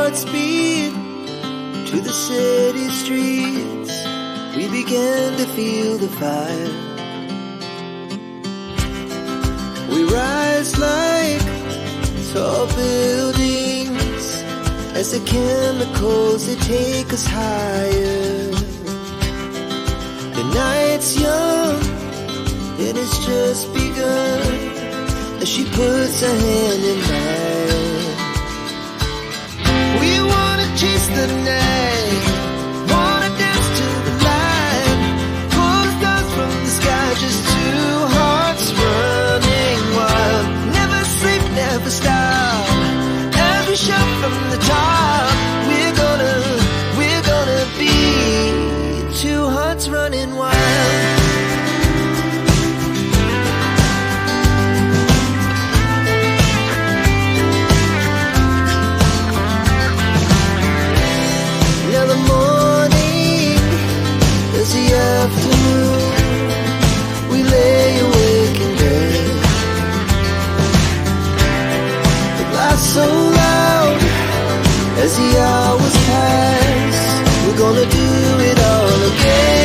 hearts beat to the city streets. We began to feel the fire. We rise like tall buildings as the chemicals, they take us higher. The night's young and it's just begun as she puts her hand in mine. We wanna chase the night, wanna dance to the light, pull the stars from the sky, just two hearts running wild. Never sleep, never stop, as we shout from the top. We're gonna be two hearts running wild. Afternoon, we lay awake in bed. It laughs so loud as the hours pass. We're gonna do it all again.